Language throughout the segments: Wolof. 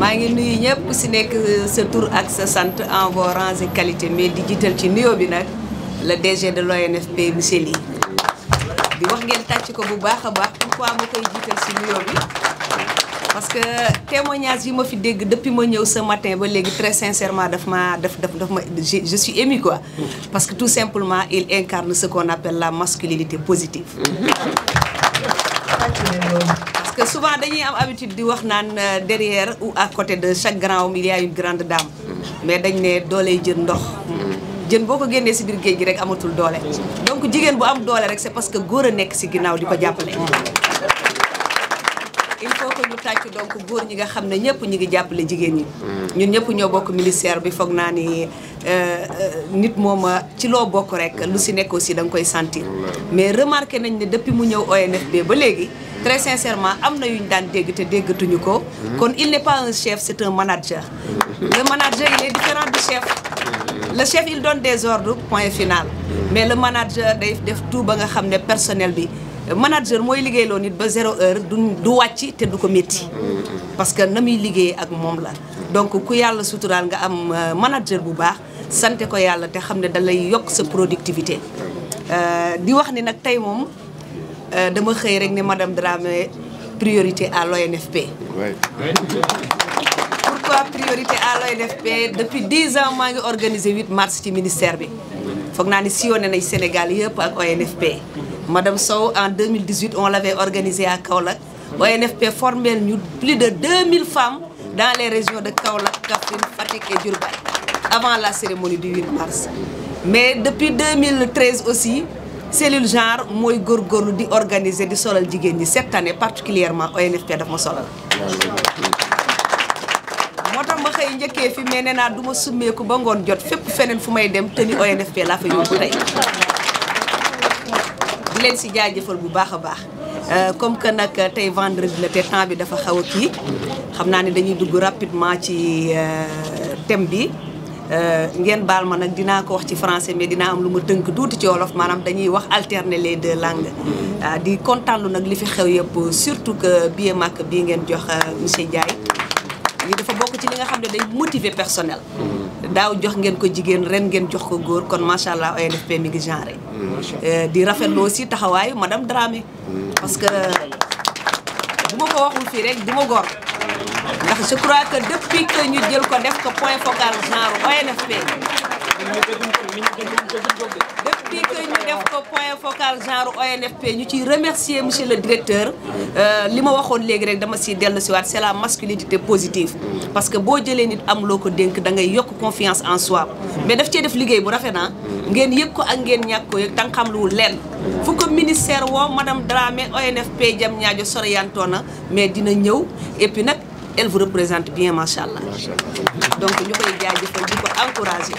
maa ngi nuyu ñëpp ku si nekk sa tur ak sa sant en vos rangs et qualité mais di jiital ci nuyoo bi nag le DG de l'ONFP monsieur Ly di wax ngeen tàcc ko bu baax a baax pourquoi ma koy jiital si nuyoo bi parce que témoignage yi ma fi dégg depuis ma ñëw ce matin ba léegi très sincèrement daf ma je suis émue quoi parce que tout simplement il incarne ce qu'on appelle la masculinité positive. Parce que souvent dañuy am habitude di wax naan derrière ou à côté de chaque grand homme il y a une grande dame mais dañ ne dooley jën ndox jën boo ko génnee si biir géej gi rek amatul doole donc jigéen bu am doole rek c'est parce que góor a nekk si ginnaaw di ko jàppale. Il faut que ñu tàcc donc góor ñi nga xam ne ñëpp ñu ngi jàppale jigéen ñi ñun ñëpp ñoo bokk ministère bi foog naa ni nit moom ci loo bokk rek lu si nekk aussi da nga koy sentir mais remarqué nañ ne depuis mu ñëw ONFP ba léegi très sincèrement am na yu ñu daan dégg te déggatuñu ko kon il n'est pas un chef c'est un manager le manager il est différent du chef le chef il donne des ordres point final mais le manager day def tout ba nga xam ne personnel bi manager mooy liggéeyloo nit ba 0 heure du wàcc te du ko métti parce que na muy liggéey ak moom la donc ku yàlla suturaal nga am manager bu baax sante ko yàlla te xam ne da lay yokk sa productivité di wax ni nag tey moom dama xëy rek ne madame Dramé priorité à l'ONFP. Pourquoi priorité à l'ONFP depuis 10 ans maa ngi organisé 8 mars ci ministère bi foog naa ni sillonné nañ Sénégal yëpp ak ONFP. Madame Sow en 2018 on l'avait organisé à Kaolack ONFP formé ñu plus de 2000 femmes dans les régions de Kaolack, Kaffrine, Fatick et Diourbel avant la cérémonie du 8 mars. Mais depuis 2013 aussi cellule genre mooy góorgóorlu di organiser di solal jigéen ñi cette année particulièrement ONFP daf ma solal. moo tax ma xëy njëkkee fi mais nee naa du ma summeeku ba ngoon jot fépp feneen fu may dem te ni ONFP laa fa yóbbu tey. di leen si jaajëfal bu baax a baax comme que nag tey vendredi la te temps bi dafa xaw a kii xam naa ne dañuy dugg rapidement ci thème bi ngeen baal ma nag dinaa ko wax ci français mais dinaa am lu ma tënk tuuti ci wolof maanaam dañuy wax alterner les deux langues di kontaan lu nag li fi xew yëpp surtout que billet Makka bii ngeen jox monsieur Ndiaye lii dafa bokk ci li nga xam ne day motiver personnel daaw jox ngeen ko jigéen ren ngeen jox ko góor kon macha allah ONFP mi ngi genré di rafetlu aussi taxawaayu madame Dramé parce que bu ma ko waxul fii rek du ma góor ndax je crois que depuis que ñu jël ko def ko point focal genre ONFP depuis que ñu def ko point focal genre ONFP ñu ciy remercier monsieur le directeur li ma waxoon léegi rek dama siy dellu si waat c'est la masculinité positive parce que boo jëlee nit am loo ko dénk da ngay yokk confiance en soi mais daf cee def liggéey bu rafet na ngeen yëg ko ak ngeen ñàkk ko yëg tàng xam luwul lenn fu ko ministère woo madame Dramé ONFP jam ñaajo soriyanto na mais dina ñëw et puis nag elle vous représente bien macha allah donc ñu koy jaajëfal di ko encourager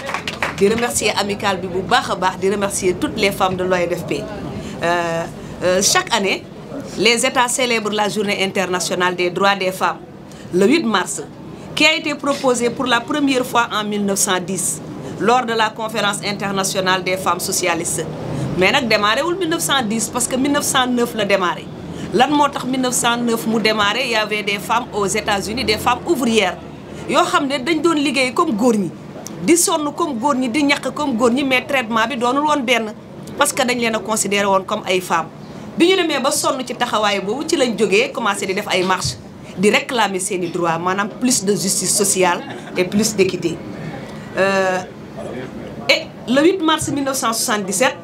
di remercier amicale bi bu baax a baax di remercier toutes les femmes de l'ONFP chaque année les États célèbrent la journée internationale des droits des femmes le 8 mars qui a été proposée pour la première fois en 1910 lors de la conférence internationale des femmes socialistes mais nag démarré wul 1910 parce que 1909 la démarré lan moo tax 1909 mu démarré il y avait des femmes aux États-Unis des femmes ouvrières yoo xam ne dañ doon liggéey comme góor ñi di sonn comme góor ñi di ñàkk comme góor ñi mais traitement bi doonul woon benn parce que dañ leen a considéré woon comme ay femmes bi ñu demee ba sonn ci taxawaay boobu ci lañ jógee commencé di def ay marches di réclamer seeni droits maanaam plus de justice sociale et plus d'équité et le 8 mars 1977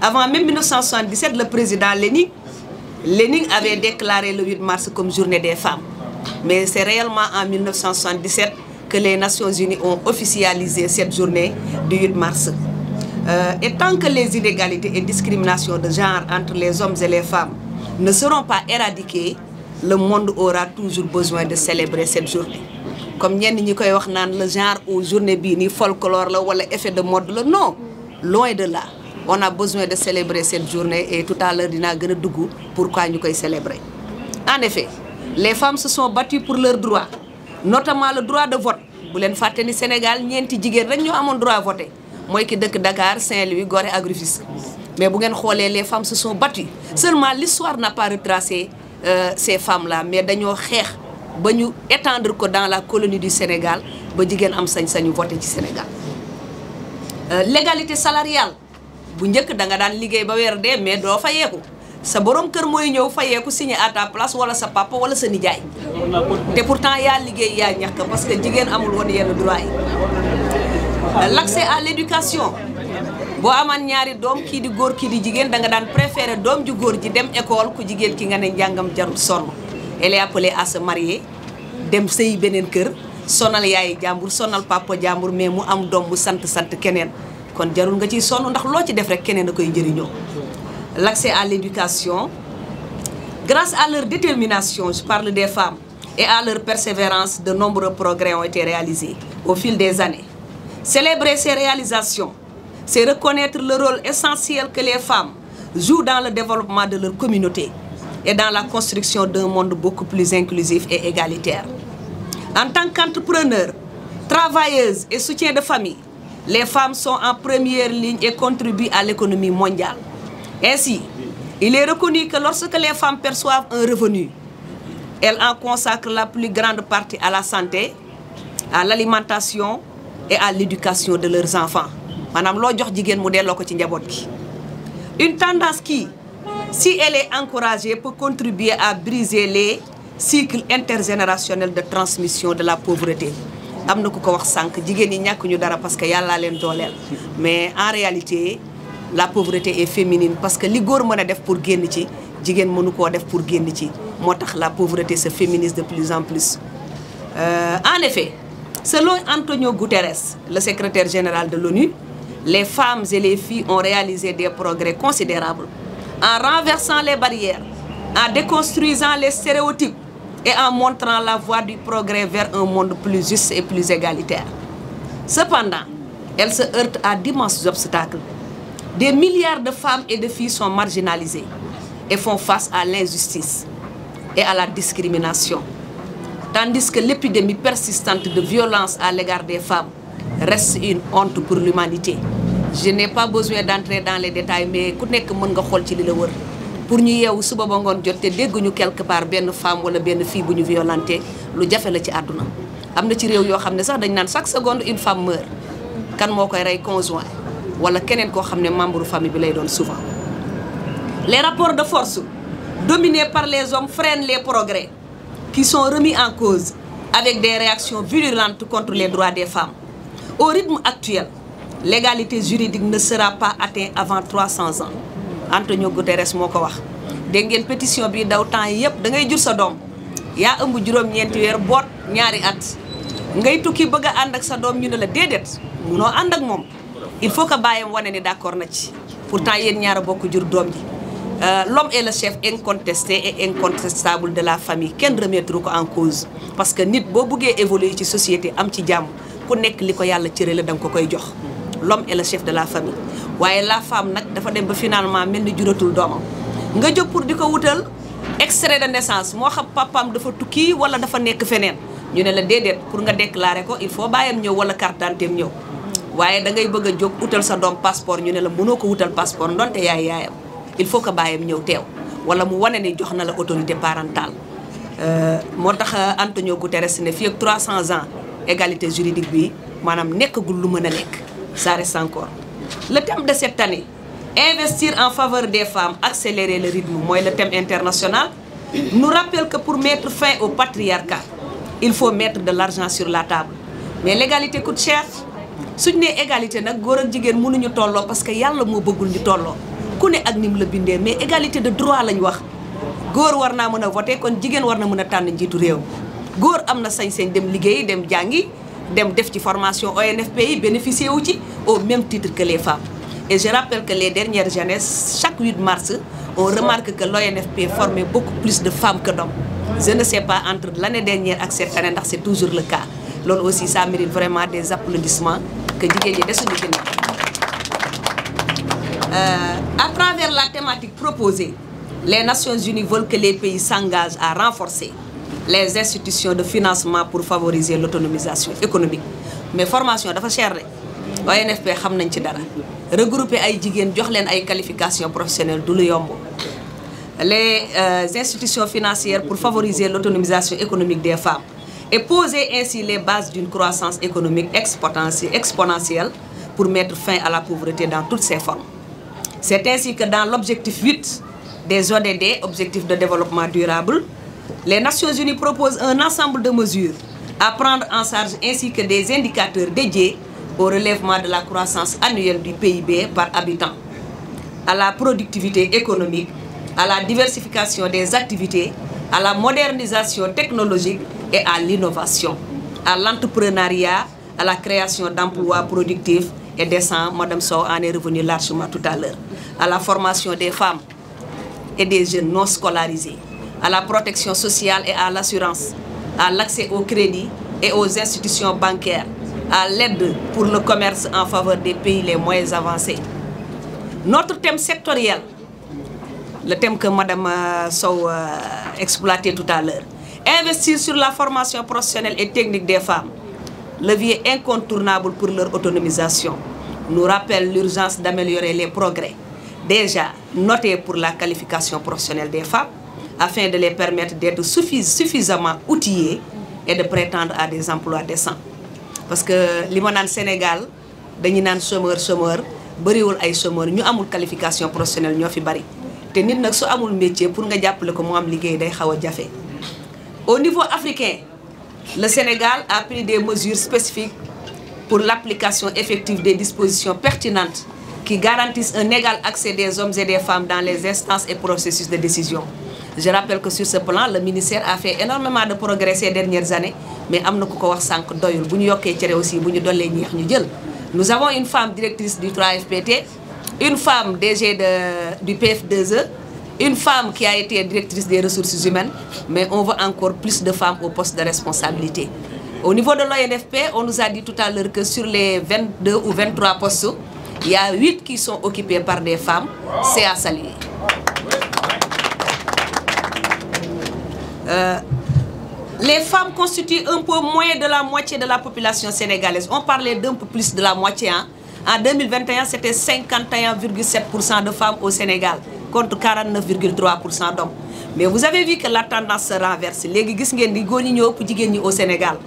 avant même 1977 le président Lénine avait déclaré le 8 mars comme journée des femmes mais c'est réellement en 1977 que les Nations Unies ont officialisé cette journée du 8 mars et tant que les inégalités et discriminations de genre entre les hommes et les femmes ne seront pas éradiquées le monde aura toujours besoin de célébrer cette journée comme ñenn ñi koy wax naan le genre ou journée bii ni folklore la wala effet de mode la non loin de là on a besoin de célébrer cette journée et tout à l'heure dinaa gën a dugg pourquoi ñu koy célébrer en effet les femmes se sont battues pour leurs droits notamment le droit de vote bu leen fàtte ni Sénégal ñeenti jigéen rek ñoo amoon droit voter mooy ki dëkk Dakar Saint-Louis Gorée ak Rufisque mais bu ngeen xoolee les femmes se sont battues seulement l'histoire n'a pas retracé ces femmes là mais dañoo xeex ba ñu étendre ko dans la colonie du Sénégal ba jigéen am sañ-sañu voter ci Sénégal. L'égalité salariale bu njëkk da nga daan liggéey ba weer dee mais doo fayeeku sa borom kër mooy ñëw fayeeku signé à ta place wala sa papa wala sa nijaay te pourtant yaa liggéey yaa ñàkk parce que jigéen amul woon yenn droit yi. L'accès à l'éducation boo amaan ñaari doom kii di góor kii di jigéen da nga daan préférer doom ju góor ji dem école ku jigéen ki nga ne njàngam jarul sonn. Elle est appelée à se marier dem sëy beneen kër sonal yaay jàmbur sonal papa jàmbur mais mu am doom bu sant keneen kon jarul nga ciy sonn ndax loo ci def rek keneen a koy njëriñoo. L'accès à l'éducation grâce à leur détermination, je parle des femmes, et à leur persévérance, de nombreux progrès ont été réalisés au fil des années. Célébrer ces réalisations, c'est reconnaître le rôle essentiel que les femmes jouent dans le développement de leur communauté et dans la construction d'un monde beaucoup plus inclusif et égalitaire. En tant qu'entrepreneurs, travailleuses et soutiens de famille, les femmes sont en première ligne et contribuent à l'économie mondiale. Ainsi, il est reconnu que lorsque les femmes perçoivent un revenu, elles en consacrent la plus grande partie à la santé, à l'alimentation et à l'éducation de leurs enfants. Madame, loo jox jigéen mu delloo ko ci njaboot gi. Une tendance qui, si elle est encouragée, peut contribuer à briser les cycles intergénérationnels de transmission de la pauvreté. Am na ku ko wax sànq jigéen ñi ñàkk ñu dara parce que yàllaa leen dooleel mais en réalité la pauvreté est féminine parce que li góor mën a def pour génn ci jigéen mënu koo def pour génn ci moo tax la pauvreté se féminise de plus en plus. En effet, selon Antonio Guterres, le secrétaire général de l'ONU, les femmes et les filles ont réalisé des progrès considérables en renversant les barrières, en déconstruisant les stéréotypes et en montrant la voie du progrès vers un monde plus juste et plus égalitaire. Cependant, elles se heurtent à d'immenses obstacles. Des milliards de femmes et de filles sont marginalisées et font face à l'injustice et à la discrimination. Tandis que l'épidémie persistante de violence à l'égard des femmes reste une honte pour l'humanité. Je n'ai pas besoin d'entrer dans les détails, mais ku nekk mën nga xool ci li la wër pour ñu yeewu suba ba ngoon jot te dégguñu quelque part benn femme wala benn fille bu ñu violenté lu jafe la ci àdduna. Am na ci réew yoo xam ne sax dañ naan chaque seconde une femme meurt kan moo koy rey conjoint wala keneen koo xam ne membre famille bi lay doon souvent. Les rapports de force dominés par les hommes freinent les progrès qui sont remis en cause avec des réactions virulentes contre les droits des femmes. Au rythme actuel, l'égalité juridique ne sera pas atteinte avant 300 ans. Antonio Guterres moo ko wax. Dégg ngeen pétition bi daw temps yi yëpp da ngay jur sa doom yaa ëmb juróom-ñeenti weer boot ñaari at ngay tukki bëgg a ànd ak sa doom ñu ne la déedéet munoo ànd ak moom il faut que bàyyam wane ni d'accord na ci pourtant yéen ñaar a bokk jur doom ji. L'homme est le chef incontesté et incontestable de la famille kenn remettre ko en cause parce que nit boo bëggee évoluer ci société am ci jàmm ku nekk li ko yàlla cërale da nga ko koy jox. L'homme est le chef de la famille waaye la femme nag dafa dem ba finalement mel ni juratul doomam nga jóg pour di ko wutal extrait de naissance moo xam papaam dafa tukki wala dafa nekk feneen ñu ne la déedéet pour nga déclarer ko il faut bàyyam ñëw wala carte d'identité ñëw waaye da ngay bëgg a jóg wutal sa doom passeport ñu ne la mënoo ko wutal passeport ndonte yaayam il faut que bàyyam ñëw teew wala mu wane ni jox na la autorité parentale moo tax Antonio Guterres ne fii ak 300 ans égalité juridique bi maanaam nekkagul lu mën a nekk ça reste encore. Le thème de cette année, investir en faveur des femmes, accélérer le rythme, mooy le thème international, nous rappelle que pour mettre fin au patriarcat, il faut mettre de l'argent sur la table. Mais l'égalité coûte cher. Suñu nee égalité nag góor ak jigéen mënuñu tolloo parce que yàlla moo bëggul ñu tolloo ku ne ak nim la bindee mais égalité de droit lañ wax. Góor war naa mën a voter kon jigéen war na mën a tànn njiitu réew. Góor am na sañ-sañ dem liggéeyi dem jàngi. dem def ci formation ONFP yi bénéficier wu ci au même titre que les femmes. Et je rappelle que les dernières années, chaque 8 mars, on remarque que l'ONFP formait beaucoup plus de femmes que d'hommes. Je ne sais pas entre l'année dernière et cette année, c'est toujours le cas. Loolu aussi, ça mérite vraiment des applaudissements que jigéen ñi desuñu ci nekk. À travers la thématique proposée, les Nations Unies veulent que les pays s'engagent à renforcer les institutions de financement pour favoriser l'autonomisation économique. Mais formation dafa cher de ONFP xam nañ ci dara regrouper ay jigéen jox leen ay qualifications professionnelles du lu yomb. les institutions financières pour favoriser l'autonomisation économique des femmes et poser ainsi les bases d'une croissance économique exponentielle pour mettre fin à la pauvreté dans toutes ses formes. C'est ainsi que dans l'objectif 8 des ODD, Objectifs de développement durable, les Nations Unies proposent un ensemble de mesures à prendre en charge ainsi que des indicateurs dédiés au relèvement de la croissance annuelle du PIB par habitant, à la productivité économique, à la diversification des activités, à la modernisation technologique et à l'innovation, à l'entrepreneuriat, à la création d'emplois productifs et décents. Madame Sow en est revenue largement tout à l'heure. À la formation des femmes et des jeunes non scolarisés, à la protection sociale et à l'assurance, à l'accès au crédit et aux institutions bancaires, à l'aide pour le commerce en faveur des pays les moins avancés. Notre thème sectoriel, le thème que Madame Sow exploitait tout à l'heure, investir sur la formation professionnelle et technique des femmes, levier incontournable pour leur autonomisation, nous rappelle l'urgence d'améliorer les progrès déjà notés pour la qualification professionnelle des femmes, afin de les permettre d'être suffisamment outillées et de prétendre à des emplois décents. Parce que li ma naan Sénégal dañuy naan chômeur bëriwul ay chômeur ñu amul qualification professionnelle ñoo fi bari te nit nag su amul métier pour nga jàppale ko mu am liggéey day xaw a jafe. Au niveau africain, le Sénégal a pris des mesures spécifiques pour l'application effective des dispositions pertinentes qui garantissent un égal accès des hommes et des femmes dans les instances et processus de décision. Je rappelle que sur ce plan, le ministère a fait énormément de progrès ces dernières années, mais am na ku ko wax sànq doyul bu ñu yokkee cere aussi bu ñu dollee ñeex ñu jël. Nous avons une femme directrice du 3FPT, une femme DG du PF2E, une femme qui a été directrice des ressources humaines, mais on veut encore plus de femmes au poste de responsabilité. Au niveau de l'ONFP, on nous a dit tout à l'heure que sur les 22 ou 23 postes, il y a 8 qui sont occupés par des femmes, c'est à saluer. Les femmes constituent un peu moins de la moitié de la population sénégalaise. On parlait d'un peu plus de la moitié. Hein. En 2021, c'était 51,7% de femmes au Sénégal, contre 49,3% d'hommes. Mais vous avez vu que la tendance se renverse. Au Sénégal,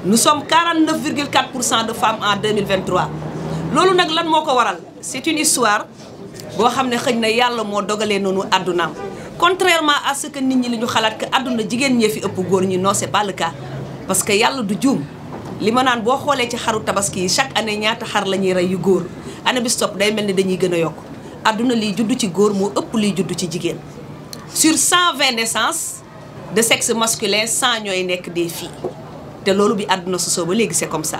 nous sommes 49,4% de femmes en 2023. C'est une histoire. Contrairement à ce que nous disons que aduna jigen ñe fi ëpp goor ñi, non c'est pas le cas parce que yalla du joom li ma naan bo xolé ci xaru tabaski chaque année ñaata xar lañuy ray yu goor année bi stop day melni dañuy gëna yok aduna li judd ci goor mo ëpp li judd ci jigen. Sur 120 naissances de sexe masculin 100 ñoy nek des filles té lolu bi aduna soso ba légui c'est comme ça.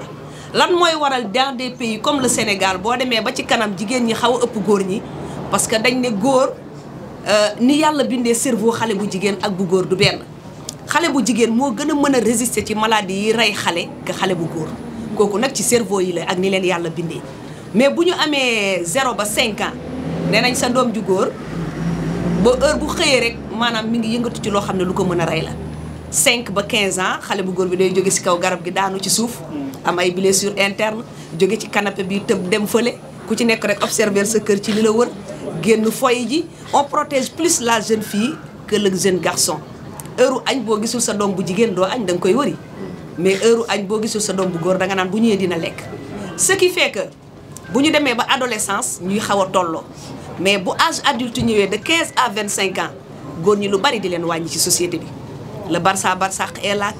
Lan moy waral dans des pays comme le Sénégal bo démé ba ci kanam jigen ñi xaw ëpp goor ñi parce que dañ né goor ni yàlla bindee cerveau xale bu jigéen ak bu góor du benn xale bu jigéen moo gën a mën a résister ci maladie yi rey xale que xale bu góor kooku nag ci cerveau yi la ak ni leen yàlla bindee. Mais bu ñu amee 0 ba 5 ans nee nañ sa doom ju góor ba heure bu xëyee rek maanaam mi ngi yëngatu ci loo xam ne lu ko mën a rey la. 5 ba 15 ans xale bu góor bi day jóge ci kaw garab gi daanu ci suuf am ay blessures internes jóge ci canapé bi tëb dem fële ku ci nekk rek observer sa kër ci li la wër. On protège plus la jeune fille que le jeune garçon. Heure agn bo gisul sa dom bu jigen do agn dang koy wori. Mais heure agn bo gisul sa dom bu gor da nga nan bu ñëwé dina lek. Ce qui fait que buñu démé ba adolescence ñuy xawa tollo. Mais bu âge adulte ñëwé de 15 à 25 ans, gor ñi lu bari di len wañi ci société bi. Le Barça est là.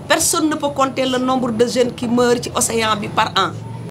Personne ne peut compter le nombre de jeunes qui meurent ci océan bi par an.